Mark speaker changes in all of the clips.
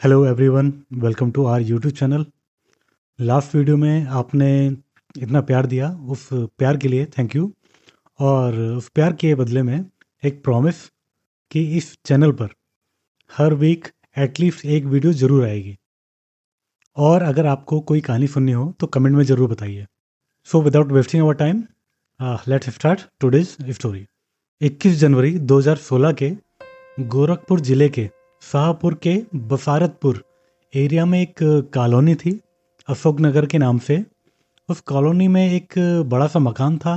Speaker 1: Hello everyone, welcome to our YouTube channel. Last video में आपने इतना प्यार दिया, उस प्यार के लिए थैंक यू। और उस प्यार के बदले में एक प्रॉमिस कि इस चैनल पर हर वीक एटलीस्ट एक वीडियो ज़रूर आएगी। और अगर आपको कोई कहानी सुननी हो तो कमेंट में ज़रूर बताइए। So without wasting our time, let's start today's story. 21 जनवरी 2016 के गोरखपुर ज़िले के शाहपुर के बसारतपुर एरिया में एक कॉलोनी थी, अशोक नगर के नाम से। उस कॉलोनी में एक बड़ा सा मकान था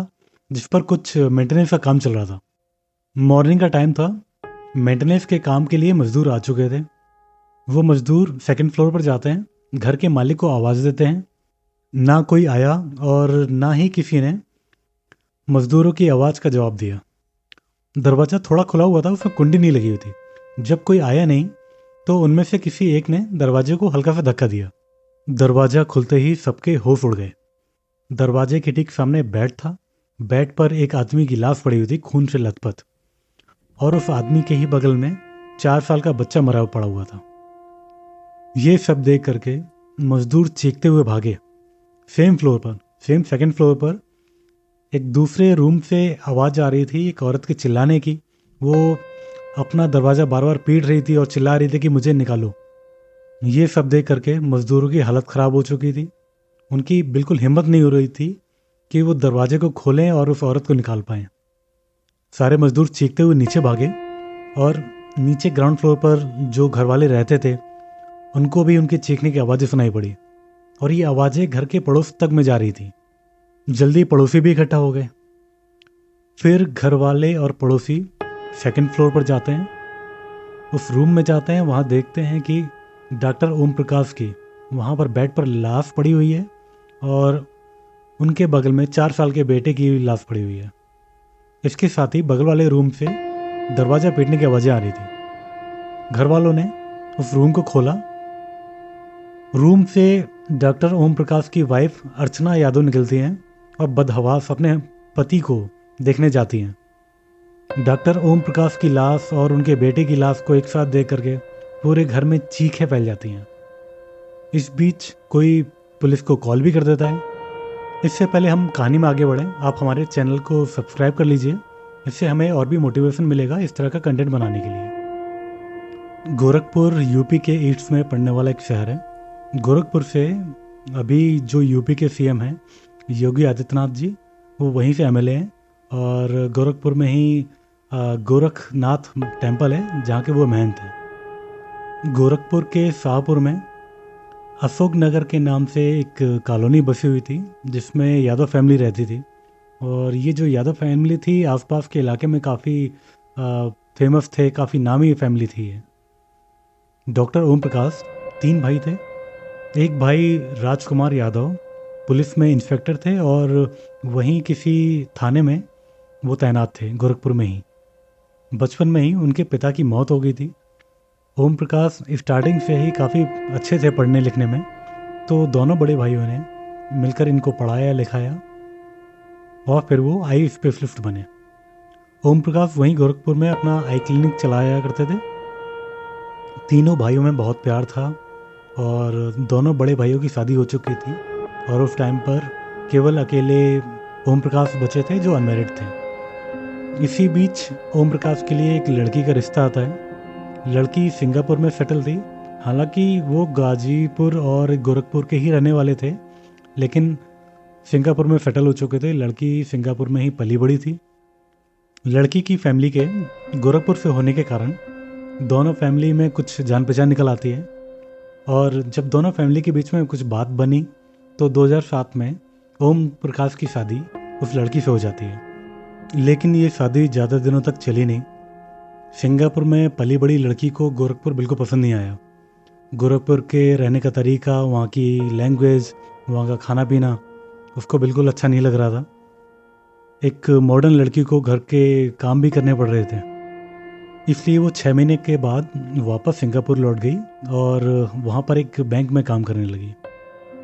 Speaker 1: जिस पर कुछ मेंटेनेंस का काम चल रहा था। मॉर्निंग का टाइम था। मेंटेनेंस के काम के लिए मजदूर आ चुके थे। वो मजदूर सेकंड फ्लोर पर जाते हैं, घर के मालिक को आवाज़ देते हैं। ना कोई आया और ना ही किसी ने मजदूरों की आवाज़ का जवाब दिया। दरवाज़ा थोड़ा खुला हुआ था, उसमें कुंडी नहीं लगी हुई थी। जब कोई आया नहीं तो उनमें से किसी एक ने दरवाजे को हल्का सा धक्का दिया। दरवाज़ा खुलते ही सबके होश उड़ गए। दरवाजे के ठीक सामने बेड था। बेड पर एक आदमी की लाश पड़ी हुई थी, खून से लथपथ। और उस आदमी के ही बगल में 4 साल का बच्चा मरा पड़ा हुआ था। ये सब देख करके मजदूर चीखते हुए भागे। सेम फ्लोर पर, सेम सेकंड फ्लोर पर एक दूसरे रूम से आवाज़ आ रही थी एक औरत के चिल्लाने की। वो अपना दरवाज़ा बार बार पीट रही थी और चिल्ला रही थी कि मुझे निकालो। ये सब देख करके मजदूरों की हालत ख़राब हो चुकी थी। उनकी बिल्कुल हिम्मत नहीं हो रही थी कि वो दरवाजे को खोलें और उस औरत को निकाल पाएं। सारे मजदूर चीखते हुए नीचे भागे और नीचे ग्राउंड फ्लोर पर जो घर वाले रहते थे उनको भी उनके चीखने की आवाज़ें सुनाई पड़ी। और ये आवाज़ें घर के पड़ोस तक में जा रही थी। जल्दी पड़ोसी भी इकट्ठा हो गए। फिर घर वाले और पड़ोसी सेकंड फ्लोर पर जाते हैं, उस रूम में जाते हैं। वहाँ देखते हैं कि डॉक्टर ओम प्रकाश की वहाँ पर बेड पर लाश पड़ी हुई है और उनके बगल में 4 साल के बेटे की लाश पड़ी हुई है। इसके साथ ही बगल वाले रूम से दरवाज़ा पीटने की आवाज़ें आ रही थी। घर वालों ने उस रूम को खोला। रूम से डॉक्टर ओम प्रकाश की वाइफ अर्चना यादव निकलती हैं और बदहवास अपने पति को देखने जाती हैं। डॉक्टर ओम प्रकाश की लाश और उनके बेटे की लाश को एक साथ देख करके पूरे घर में चीखें फैल जाती हैं। इस बीच कोई पुलिस को कॉल भी कर देता है। इससे पहले हम कहानी में आगे बढ़ें, आप हमारे चैनल को सब्सक्राइब कर लीजिए। इससे हमें और भी मोटिवेशन मिलेगा इस तरह का कंटेंट बनाने के लिए। गोरखपुर यूपी के ईस्ट में पड़ने वाला एक शहर है। गोरखपुर से अभी जो यूपी के सीएम हैं योगी आदित्यनाथ जी, वो वहीं से एमएलए हैं। और गोरखपुर में ही गोरखनाथ टेम्पल है जहाँ के वो महंत हैं। गोरखपुर के शाहपुर में अशोक नगर के नाम से एक कॉलोनी बसी हुई थी जिसमें यादव फैमिली रहती थी। और ये जो यादव फैमिली थी आसपास के इलाके में काफ़ी फेमस थे, काफ़ी नामी फैमिली थी ये। डॉक्टर ओम प्रकाश 3 भाई थे। एक भाई राजकुमार यादव पुलिस में इंस्पेक्टर थे और वहीं किसी थाने में वो तैनात थे गोरखपुर में ही। बचपन में ही उनके पिता की मौत हो गई थी। ओम प्रकाश स्टार्टिंग से ही काफ़ी अच्छे थे पढ़ने लिखने में, तो दोनों बड़े भाइयों ने मिलकर इनको पढ़ाया लिखाया और फिर वो आई स्पेशलिस्ट बने। ओम प्रकाश वहीं गोरखपुर में अपना आई क्लिनिक चलाया करते थे। तीनों भाइयों में बहुत प्यार था और दोनों बड़े भाइयों की शादी हो चुकी थी और उस टाइम पर केवल अकेले ओम प्रकाश बचे थे जो अनमैरिड थे। इसी बीच ओम प्रकाश के लिए एक लड़की का रिश्ता आता है। लड़की सिंगापुर में सेटल थी। हालांकि वो गाजीपुर और गोरखपुर के ही रहने वाले थे, लेकिन सिंगापुर में सेटल हो चुके थे। लड़की सिंगापुर में ही पली बड़ी थी। लड़की की फैमिली के गोरखपुर से होने के कारण दोनों फैमिली में कुछ जान पहचान निकल आती है। और जब दोनों फैमिली के बीच में कुछ बात बनी तो 2007 में ओम प्रकाश की शादी उस लड़की से हो जाती है। लेकिन ये शादी ज़्यादा दिनों तक चली नहीं। सिंगापुर में पली बड़ी लड़की को गोरखपुर बिल्कुल पसंद नहीं आया। गोरखपुर के रहने का तरीका, वहाँ की लैंग्वेज, वहाँ का खाना पीना उसको बिल्कुल अच्छा नहीं लग रहा था। एक मॉडर्न लड़की को घर के काम भी करने पड़ रहे थे, इसलिए वो 6 महीने के बाद वापस सिंगापुर लौट गई और वहाँ पर एक बैंक में काम करने लगी।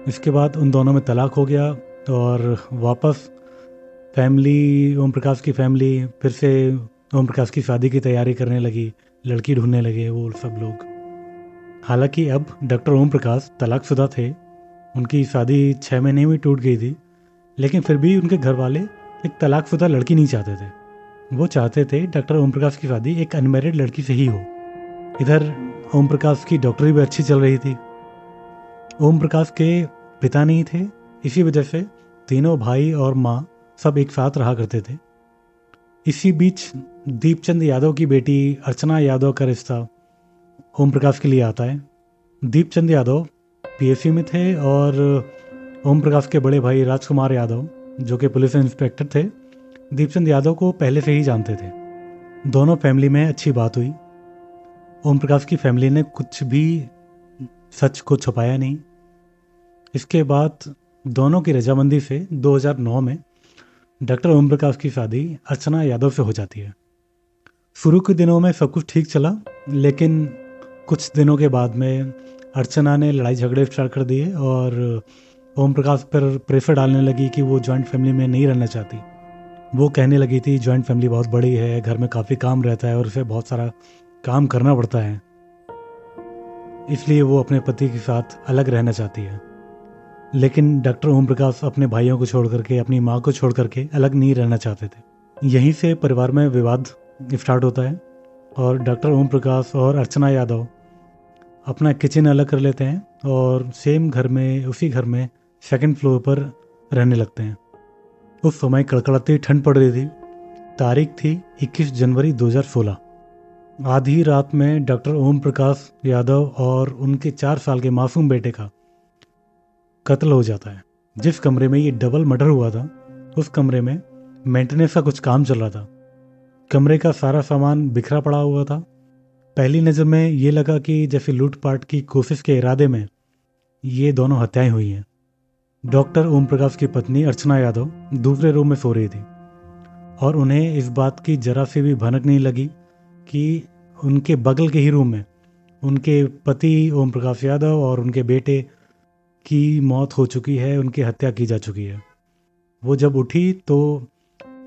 Speaker 1: इसके बाद उन दोनों में तलाक हो गया और वापस फैमिली, ओम प्रकाश की फैमिली फिर से ओम प्रकाश की शादी की तैयारी करने लगी, लड़की ढूंढने लगे वो सब लोग। हालांकि अब डॉक्टर ओम प्रकाश तलाकशुदा थे, उनकी शादी 6 महीने में टूट गई थी, लेकिन फिर भी उनके घर वाले एक तलाकशुदा लड़की नहीं चाहते थे। वो चाहते थे डॉक्टर ओम प्रकाश की शादी एक अनमैरिड लड़की से ही हो। इधर ओम प्रकाश की डॉक्टरी भी अच्छी चल रही थी। ओम प्रकाश के पिता नहीं थे, इसी वजह से तीनों भाई और माँ सब एक साथ रहा करते थे। इसी बीच दीपचंद यादव की बेटी अर्चना यादव का रिश्ता ओम प्रकाश के लिए आता है। दीपचंद यादव पीएससी में थे और ओम प्रकाश के बड़े भाई राजकुमार यादव, जो कि पुलिस इंस्पेक्टर थे, दीपचंद यादव को पहले से ही जानते थे। दोनों फैमिली में अच्छी बात हुई। ओम प्रकाश की फैमिली ने कुछ भी सच को छुपाया नहीं। इसके बाद दोनों की रजामंदी से 2009 में डॉक्टर ओम प्रकाश की शादी अर्चना यादव से हो जाती है। शुरू के दिनों में सब कुछ ठीक चला, लेकिन कुछ दिनों के बाद में अर्चना ने लड़ाई झगड़े स्टार्ट कर दिए और ओम प्रकाश पर प्रेशर डालने लगी कि वो जॉइंट फैमिली में नहीं रहना चाहती। वो कहने लगी थी जॉइंट फैमिली बहुत बड़ी है, घर में काफ़ी काम रहता है और उसे बहुत सारा काम करना पड़ता है, इसलिए वो अपने पति के साथ अलग रहना चाहती है। लेकिन डॉक्टर ओम प्रकाश अपने भाइयों को छोड़ करके, अपनी माँ को छोड़ करके अलग नहीं रहना चाहते थे। यहीं से परिवार में विवाद स्टार्ट होता है और डॉक्टर ओम प्रकाश और अर्चना यादव अपना किचन अलग कर लेते हैं और सेम घर में, उसी घर में सेकंड फ्लोर पर रहने लगते हैं। उस समय कड़कड़ाती ठंड पड़ रही थी। तारीख थी 21 जनवरी 2016। आधी रात में डॉक्टर ओम प्रकाश यादव और उनके 4 साल के मासूम बेटे का कत्ल हो जाता है। जिस कमरे में ये डबल मर्डर हुआ था, उस कमरे में मेंटेनेंस का कुछ काम चल रहा था। कमरे का सारा सामान बिखरा पड़ा हुआ था। पहली नज़र में ये लगा कि जैसे लूटपाट की कोशिश के इरादे में ये दोनों हत्याएं हुई हैं। डॉक्टर ओम प्रकाश की पत्नी अर्चना यादव दूसरे रूम में सो रही थी और उन्हें इस बात की जरा से भी भनक नहीं लगी कि उनके बगल के ही रूम में उनके पति ओम प्रकाश यादव और उनके बेटे की मौत हो चुकी है, उनकी हत्या की जा चुकी है। वो जब उठी तो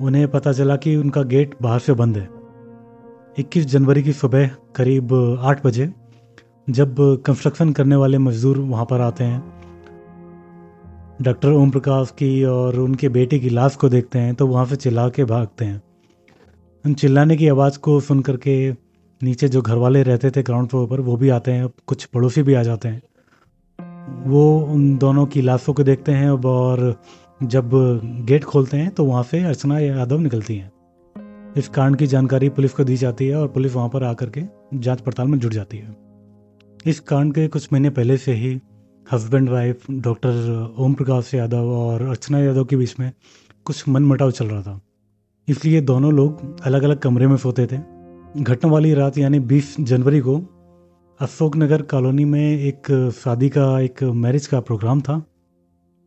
Speaker 1: उन्हें पता चला कि उनका गेट बाहर से बंद है। 21 जनवरी की सुबह करीब 8 बजे जब कंस्ट्रक्शन करने वाले मजदूर वहाँ पर आते हैं, डॉक्टर ओम प्रकाश की और उनके बेटे की लाश को देखते हैं तो वहाँ से चिल्ला के भागते हैं। उन चिल्लाने की आवाज़ को सुन करके नीचे जो घर वाले रहते थे ग्राउंड फ्लोर पर, वो भी आते हैं, कुछ पड़ोसी भी आ जाते हैं। वो उन दोनों की लाशों को देखते हैं और जब गेट खोलते हैं तो वहाँ से अर्चना यादव निकलती हैं। इस कांड की जानकारी पुलिस को दी जाती है और पुलिस वहाँ पर आकर के जांच पड़ताल में जुट जाती है। इस कांड के कुछ महीने पहले से ही husband wife doctor Om Prakash Yadav और अर्चना यादव के बीच में कुछ मनमुटाव चल रहा था, इसलिए दोनों लोग अलग अलग कमरे में सोते थे। घटना वाली रात यानी 20 जनवरी को अशोकनगर कॉलोनी में एक शादी का, एक मैरिज का प्रोग्राम था।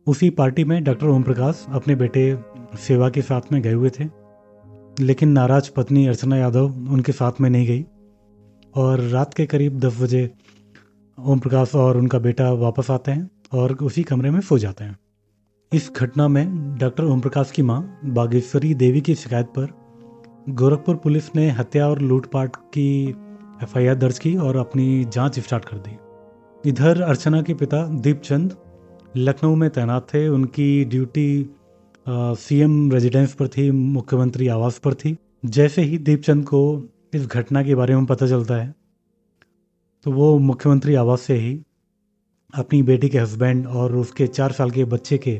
Speaker 1: उसी पार्टी में डॉक्टर ओम प्रकाश अपने बेटे सेवा के साथ में गए हुए थे, लेकिन नाराज पत्नी अर्चना यादव उनके साथ में नहीं गई और रात के करीब 10 बजे ओम प्रकाश और उनका बेटा वापस आते हैं और उसी कमरे में सो जाते हैं। इस घटना में डॉक्टर ओम प्रकाश की मां बागेश्वरी देवी की शिकायत पर गोरखपुर पुलिस ने हत्या और लूटपाट की एफआईआर दर्ज की और अपनी जांच स्टार्ट कर दी। इधर अर्चना के पिता दीपचंद लखनऊ में तैनात थे। उनकी ड्यूटी सीएम रेजिडेंस पर थी, मुख्यमंत्री आवास पर थी। जैसे ही दीपचंद को इस घटना के बारे में पता चलता है तो वो मुख्यमंत्री आवास से ही अपनी बेटी के हस्बैंड और उसके 4 साल के बच्चे के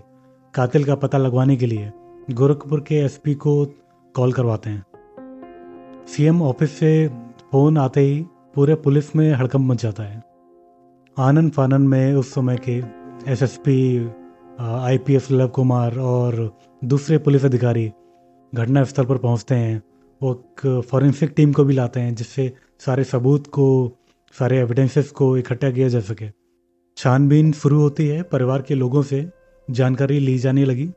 Speaker 1: कातिल का पता लगवाने के लिए गोरखपुर के एसपी को कॉल करवाते हैं। सीएम ऑफिस से फ़ोन आते ही पूरे पुलिस में हड़कंप मच जाता है। आनन फानन में उस समय के एसएसपी, आईपीएस लव कुमार और दूसरे पुलिस अधिकारी घटना स्थल पर पहुंचते हैं। वो एक फॉरेंसिक टीम को भी लाते हैं जिससे सारे सबूत को, सारे एविडेंसेस को इकट्ठा किया जा सके। छानबीन शुरू होती है। परिवार के लोगों से जानकारी ली जाने लगी।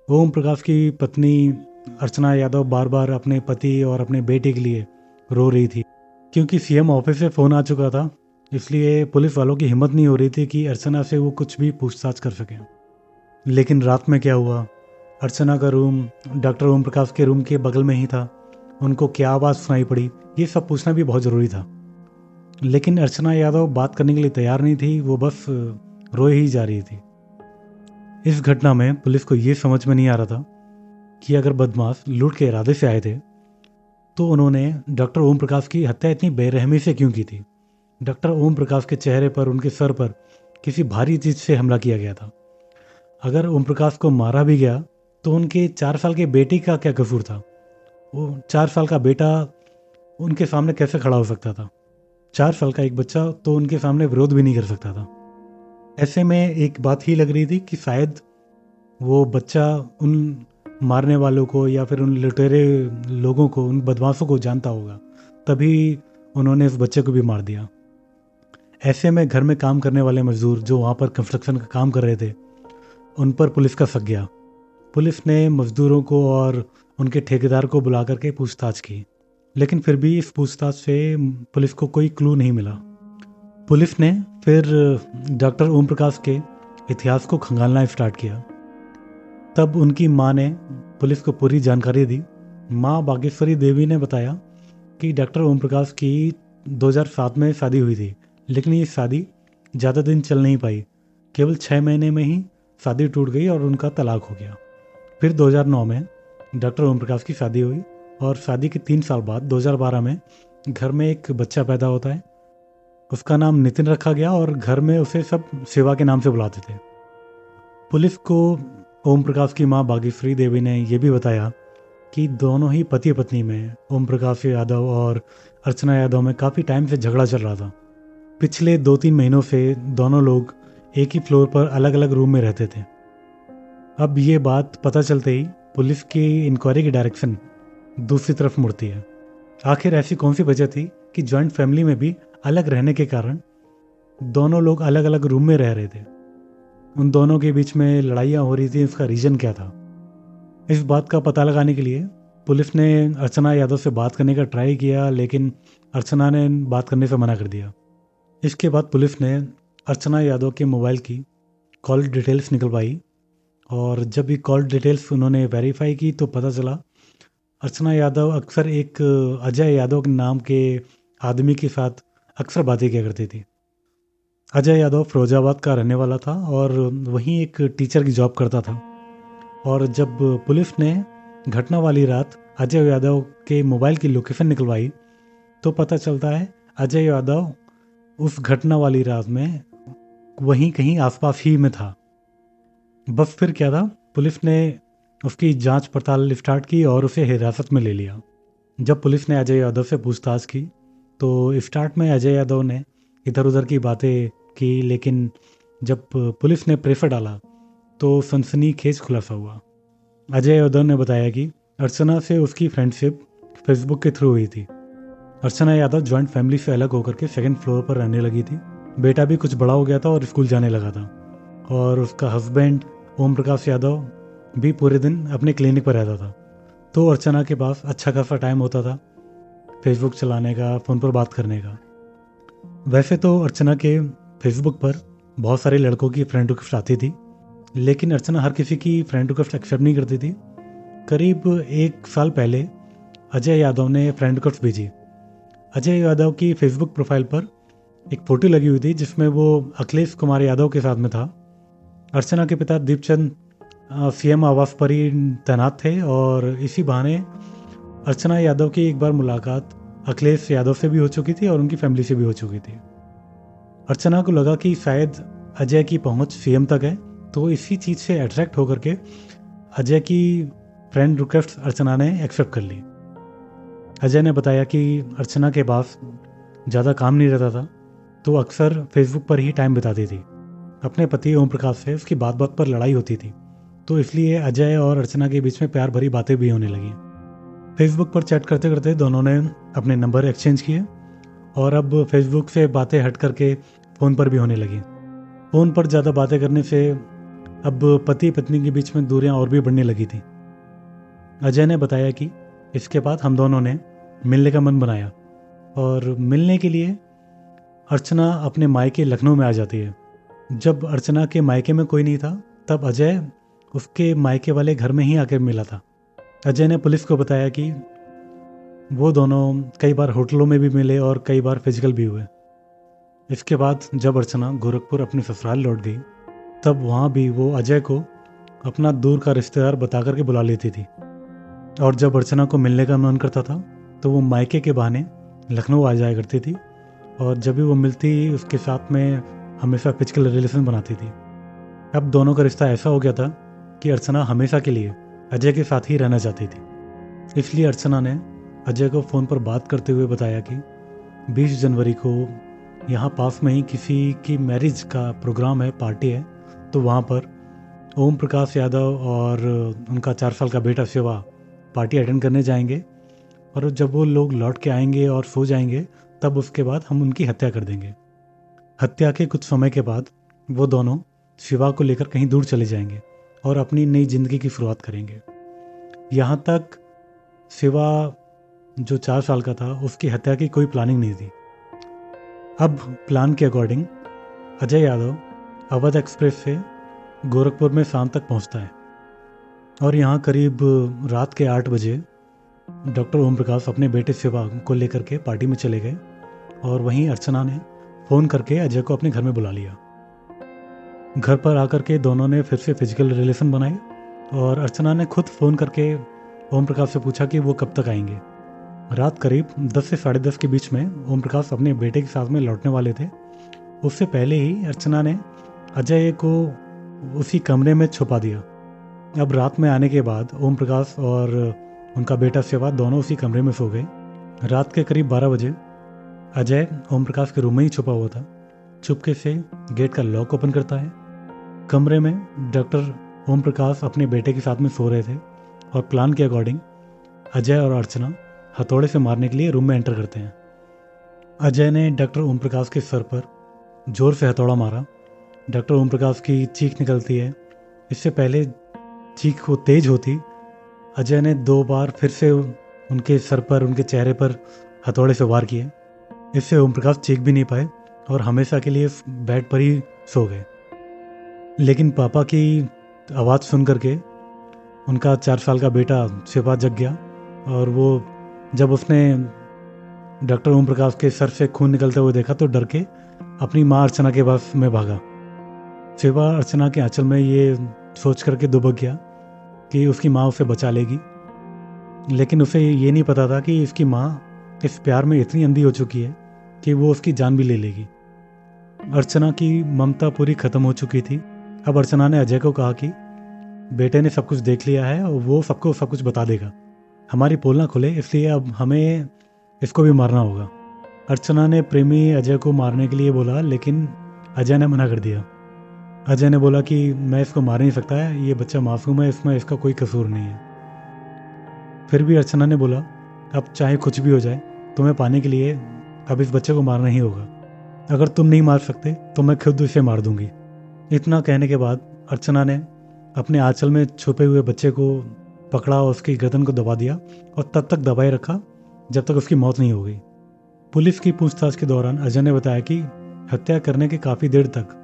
Speaker 1: ओम प्रकाश की पत्नी अर्चना यादव बार बार अपने पति और अपने बेटे के लिए रो रही थी। क्योंकि सीएम ऑफिस से फ़ोन आ चुका था, इसलिए पुलिस वालों की हिम्मत नहीं हो रही थी कि अर्चना से वो कुछ भी पूछताछ कर सकें। लेकिन रात में क्या हुआ, अर्चना का रूम डॉक्टर ओम प्रकाश के रूम के बगल में ही था। उनको क्या आवाज़ सुनाई पड़ी, ये सब पूछना भी बहुत ज़रूरी था। लेकिन अर्चना यादव बात करने के लिए तैयार नहीं थी, वो बस रोए ही जा रही थी। इस घटना में पुलिस को ये समझ में नहीं आ रहा था कि अगर बदमाश लूट के इरादे से आए थे तो उन्होंने डॉक्टर ओम प्रकाश की हत्या इतनी बेरहमी से क्यों की थी। डॉक्टर ओम प्रकाश के चेहरे पर, उनके सर पर किसी भारी चीज से हमला किया गया था। अगर ओम प्रकाश को मारा भी गया तो उनके 4 साल के बेटे का क्या कसूर था। वो 4 साल का बेटा उनके सामने कैसे खड़ा हो सकता था। 4 साल का एक बच्चा तो उनके सामने विरोध भी नहीं कर सकता था। ऐसे में एक बात ही लग रही थी कि शायद वो बच्चा उन मारने वालों को या फिर उन लुटेरे लोगों को, उन बदमाशों को जानता होगा, तभी उन्होंने उस बच्चे को भी मार दिया। ऐसे में घर में काम करने वाले मजदूर जो वहाँ पर कंस्ट्रक्शन का काम कर रहे थे, उन पर पुलिस का शक गया। पुलिस ने मजदूरों को और उनके ठेकेदार को बुला करके पूछताछ की, लेकिन फिर भी इस पूछताछ से पुलिस को कोई क्लू नहीं मिला। पुलिस ने फिर डॉक्टर ओम प्रकाश के इतिहास को खंगालना स्टार्ट किया। तब उनकी माँ ने पुलिस को पूरी जानकारी दी। माँ बागेश्वरी देवी ने बताया कि डॉक्टर ओम प्रकाश की 2007 में शादी हुई थी, लेकिन ये शादी ज़्यादा दिन चल नहीं पाई। केवल 6 महीने में ही शादी टूट गई और उनका तलाक हो गया। फिर 2009 में डॉक्टर ओम प्रकाश की शादी हुई और शादी के 3 साल बाद 2012 में घर में एक बच्चा पैदा होता है। उसका नाम नितिन रखा गया और घर में उसे सब शिवा के नाम से बुलाते थे। पुलिस को ओम प्रकाश की मां बागेश्वरी देवी ने यह भी बताया कि दोनों ही पति पत्नी में, ओम प्रकाश यादव और अर्चना यादव में काफ़ी टाइम से झगड़ा चल रहा था। पिछले 2-3 महीनों से दोनों लोग एक ही फ्लोर पर अलग अलग रूम में रहते थे। अब ये बात पता चलते ही पुलिस की इंक्वायरी की डायरेक्शन दूसरी तरफ मुड़ती है। आखिर ऐसी कौन सी वजह थी कि जॉइंट फैमिली में भी अलग रहने के कारण दोनों लोग अलग अलग रूम में रह रहे थे। उन दोनों के बीच में लड़ाइयाँ हो रही थी, उसका रीज़न क्या था। इस बात का पता लगाने के लिए पुलिस ने अर्चना यादव से बात करने का ट्राई किया, लेकिन अर्चना ने बात करने से मना कर दिया। इसके बाद पुलिस ने अर्चना यादव के मोबाइल की कॉल डिटेल्स निकलवाई और जब ये कॉल डिटेल्स उन्होंने वेरीफाई की तो पता चला अर्चना यादव अक्सर एक अजय यादव के नाम के आदमी के साथ अक्सर बातें किया करती थी। अजय यादव फिरोजाबाद का रहने वाला था और वहीं एक टीचर की जॉब करता था। और जब पुलिस ने घटना वाली रात अजय यादव के मोबाइल की लोकेशन निकलवाई तो पता चलता है अजय यादव उस घटना वाली रात में वहीं कहीं आसपास ही में था। बस फिर क्या था, पुलिस ने उसकी जांच पड़ताल स्टार्ट की और उसे हिरासत में ले लिया। जब पुलिस ने अजय यादव से पूछताछ की तो स्टार्ट में अजय यादव ने इधर उधर की बातें की, लेकिन जब पुलिस ने प्रेफर डाला तो सनसनीखेज खुलासा हुआ। अजय यादव ने बताया कि अर्चना से उसकी फ्रेंडशिप फेसबुक के थ्रू हुई थी। अर्चना यादव जॉइंट फैमिली से अलग होकर के 2nd फ्लोर पर रहने लगी थी। बेटा भी कुछ बड़ा हो गया था और स्कूल जाने लगा था। और उसका हस्बैंड ओम प्रकाश यादव भी पूरे दिन अपने क्लिनिक पर रहता था। तो अर्चना के पास अच्छा खासा टाइम होता था फेसबुक चलाने का, फ़ोन पर बात करने का। वैसे तो अर्चना के फेसबुक पर बहुत सारे लड़कों की फ्रेंड रिक्वेस्ट आती थी, लेकिन अर्चना हर किसी की फ्रेंड रिक्वेस्ट एक्सेप्ट नहीं करती थी। करीब 1 साल पहले अजय यादव ने फ्रेंड रिक्वेस्ट भेजी। अजय यादव की फेसबुक प्रोफाइल पर एक फ़ोटो लगी हुई थी जिसमें वो अखिलेश कुमार यादव के साथ में था। अर्चना के पिता दीपचंद सीएम आवास पर ही तैनात थे और इसी बहाने अर्चना यादव की एक बार मुलाकात अखिलेश यादव से भी हो चुकी थी और उनकी फैमिली से भी हो चुकी थी। अर्चना को लगा कि शायद अजय की पहुंच सीएम तक है, तो इसी चीज़ से अट्रैक्ट होकर के अजय की फ्रेंड रिक्वेस्ट अर्चना ने एक्सेप्ट कर ली। अजय ने बताया कि अर्चना के पास ज़्यादा काम नहीं रहता था, तो अक्सर फेसबुक पर ही टाइम बिताती थी। अपने पति ओम प्रकाश से उसकी बात बात पर लड़ाई होती थी, तो इसलिए अजय और अर्चना के बीच में प्यार भरी बातें भी होने लगी। फेसबुक पर चैट करते करते दोनों ने अपने नंबर एक्सचेंज किए और अब फेसबुक से बातें हट करके फ़ोन पर भी होने लगी। फ़ोन पर ज़्यादा बातें करने से अब पति पत्नी के बीच में दूरियां और भी बढ़ने लगी थी। अजय ने बताया कि इसके बाद हम दोनों ने मिलने का मन बनाया और मिलने के लिए अर्चना अपने मायके लखनऊ में आ जाती है। जब अर्चना के मायके में कोई नहीं था तब अजय उसके मायके वाले घर में ही आकर मिला था। अजय ने पुलिस को बताया कि वो दोनों कई बार होटलों में भी मिले और कई बार फिजिकल भी हुए। इसके बाद जब अर्चना गोरखपुर अपनी ससुराल लौट गई, तब वहाँ भी वो अजय को अपना दूर का रिश्तेदार बता करके बुला लेती थी। और जब अर्चना को मिलने का मन करता था तो वो मायके के बहाने लखनऊ आ जाया करती थी, और जब भी वो मिलती उसके साथ में हमेशा फिजिकल रिलेशन बनाती थी। अब दोनों का रिश्ता ऐसा हो गया था कि अर्चना हमेशा के लिए अजय के साथ ही रहना चाहती थी। इसलिए अर्चना ने अजय को फ़ोन पर बात करते हुए बताया कि 20 जनवरी को यहाँ पास में ही किसी की मैरिज का प्रोग्राम है, पार्टी है, तो वहाँ पर ओम प्रकाश यादव और उनका 4 साल का बेटा शिवा पार्टी अटेंड करने जाएंगे, और जब वो लोग लौट के आएंगे और सो जाएंगे तब उसके बाद हम उनकी हत्या कर देंगे। हत्या के कुछ समय के बाद वो दोनों शिवा को लेकर कहीं दूर चले जाएंगे और अपनी नई जिंदगी की शुरुआत करेंगे। यहाँ तक शिवा जो 4 साल का था उसकी हत्या की कोई प्लानिंग नहीं थी। अब प्लान के अकॉर्डिंग अजय यादव अवध एक्सप्रेस से गोरखपुर में शाम तक पहुँचता है, और यहाँ करीब रात के 8 बजे डॉक्टर ओम प्रकाश अपने बेटे शिवा को लेकर के पार्टी में चले गए, और वहीं अर्चना ने फ़ोन करके अजय को अपने घर में बुला लिया। घर पर आकर के दोनों ने फिर से फिजिकल रिलेशन बनाए, और अर्चना ने खुद फ़ोन करके ओम प्रकाश से पूछा कि वो कब तक आएंगे। रात करीब 10 से 10:30 के बीच में ओम प्रकाश अपने बेटे के साथ में लौटने वाले थे। उससे पहले ही अर्चना ने अजय को उसी कमरे में छुपा दिया। अब रात में आने के बाद ओम प्रकाश और उनका बेटा शिवा दोनों उसी कमरे में सो गए। रात के करीब 12 बजे अजय ओम प्रकाश के रूम में ही छुपा हुआ था। चुपके से गेट का लॉक ओपन करता है। कमरे में डॉक्टर ओम प्रकाश अपने बेटे के साथ में सो रहे थे, और प्लान के अकॉर्डिंग अजय और अर्चना हथौड़े से मारने के लिए रूम में एंटर करते हैं। अजय ने डॉक्टर ओम प्रकाश के सर पर जोर से हथौड़ा मारा। डॉक्टर ओम प्रकाश की चीख निकलती है। इससे पहले चीख वो तेज होती, अजय ने 2 बार फिर से उनके सर पर, उनके चेहरे पर हथौड़े से वार किए। इससे ओम प्रकाश चीख भी नहीं पाए और हमेशा के लिए बेड पर ही सो गए। लेकिन पापा की आवाज़ सुन करके उनका 4 साल का बेटा शिवा जग गया, और वो जब उसने डॉक्टर ओम प्रकाश के सर से खून निकलते हुए देखा तो डर के अपनी माँ अर्चना के पास में भागा। शिवा अर्चना के आंचल में ये सोच करके दुबक गया कि उसकी माँ उसे बचा लेगी, लेकिन उसे ये नहीं पता था कि इसकी माँ इस प्यार में इतनी अंधी हो चुकी है कि वो उसकी जान भी ले लेगी। अर्चना की ममता पूरी ख़त्म हो चुकी थी। अब अर्चना ने अजय को कहा कि बेटे ने सब कुछ देख लिया है और वो सबको सब कुछ बता देगा, हमारी पोल ना खुले, इसलिए अब हमें इसको भी मारना होगा। अर्चना ने प्रेमी अजय को मारने के लिए बोला, लेकिन अजय ने मना कर दिया। अजय ने बोला कि मैं इसको मार नहीं सकता है, ये बच्चा मासूम है, इसमें इसका कोई कसूर नहीं है। फिर भी अर्चना ने बोला, अब चाहे कुछ भी हो जाए, तुम्हें पाने के लिए अब इस बच्चे को मारना ही होगा। अगर तुम नहीं मार सकते तो मैं खुद इसे मार दूंगी। इतना कहने के बाद अर्चना ने अपने आंचल में छुपे हुए बच्चे को पकड़ा और उसकी गर्दन को दबा दिया, और तब तक दबाए रखा जब तक उसकी मौत नहीं हो गई। पुलिस की पूछताछ के दौरान अजय ने बताया कि हत्या करने के काफ़ी देर तक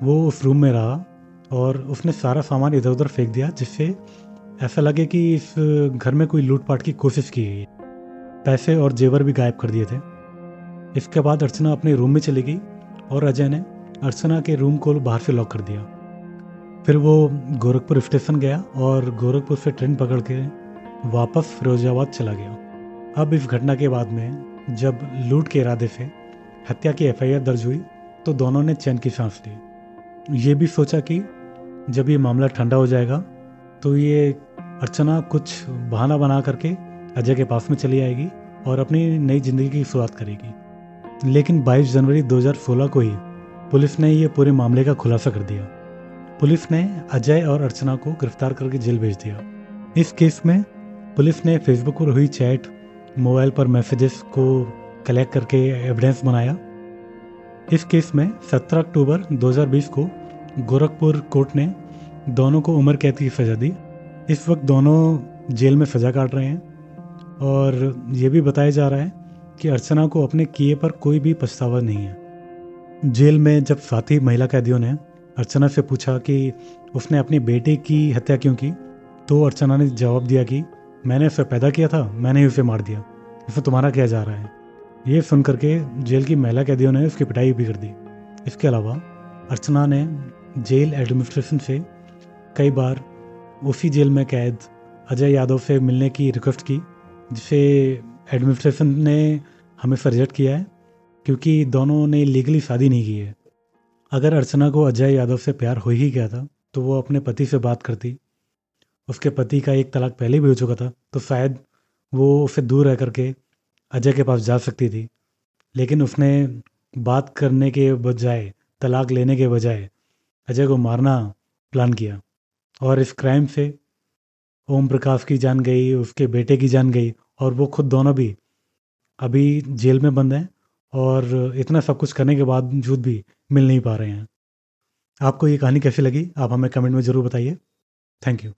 Speaker 1: वो उस रूम में रहा, और उसने सारा सामान इधर उधर फेंक दिया, जिससे ऐसा लगे कि इस घर में कोई लूटपाट की कोशिश की गई। पैसे और जेवर भी गायब कर दिए थे। इसके बाद अर्चना अपने रूम में चली गई, और अजय ने अर्चना के रूम को बाहर से लॉक कर दिया। फिर वो गोरखपुर स्टेशन गया और गोरखपुर से ट्रेन पकड़ के वापस फिरोजाबाद चला गया। अब इस घटना के बाद में जब लूट के इरादे से हत्या की एफआईआर दर्ज हुई तो दोनों ने चैन की सांस ली। ये भी सोचा कि जब ये मामला ठंडा हो जाएगा तो ये अर्चना कुछ बहाना बना करके अजय के पास में चली आएगी और अपनी नई ज़िंदगी की शुरुआत करेगी। लेकिन 22 जनवरी 2016 को ही पुलिस ने ये पूरे मामले का खुलासा कर दिया। पुलिस ने अजय और अर्चना को गिरफ्तार करके जेल भेज दिया। इस केस में पुलिस ने फेसबुक पर हुई चैट, मोबाइल पर मैसेजेस को कलेक्ट करके एविडेंस बनाया। इस केस में 17 अक्टूबर 2020 को गोरखपुर कोर्ट ने दोनों को उम्र कैद की सज़ा दी। इस वक्त दोनों जेल में सज़ा काट रहे हैं, और ये भी बताया जा रहा है कि अर्चना को अपने किए पर कोई भी पछतावा नहीं है। जेल में जब साथी महिला कैदियों ने अर्चना से पूछा कि उसने अपनी बेटे की हत्या क्यों की, तो अर्चना ने जवाब दिया कि मैंने उसे पैदा किया था, मैंने ही उसे मार दिया, इसमें तुम्हारा क्या जा रहा है। ये सुन करके जेल की महिला कैदियों ने उसकी पिटाई भी कर दी। इसके अलावा अर्चना ने जेल एडमिनिस्ट्रेशन से कई बार उसी जेल में कैद अजय यादव से मिलने की रिक्वेस्ट की, जिसे एडमिनिस्ट्रेशन ने हमेशा रिजेक्ट किया है क्योंकि दोनों ने लीगली शादी नहीं की है। अगर अर्चना को अजय यादव से प्यार हो ही गया था तो वो अपने पति से बात करती। उसके पति का एक तलाक पहले भी हो चुका था, तो शायद वो उससे दूर रह करके अजय के पास जा सकती थी। लेकिन उसने बात करने के बजाय, तलाक लेने के बजाय अजय को मारना प्लान किया। और इस क्राइम से ओम प्रकाश की जान गई, उसके बेटे की जान गई, और वो खुद दोनों भी अभी जेल में बंद हैं और इतना सब कुछ करने के बावजूद भी मिल नहीं पा रहे हैं। आपको ये कहानी कैसी लगी, आप हमें कमेंट में ज़रूर बताइए। Thank you.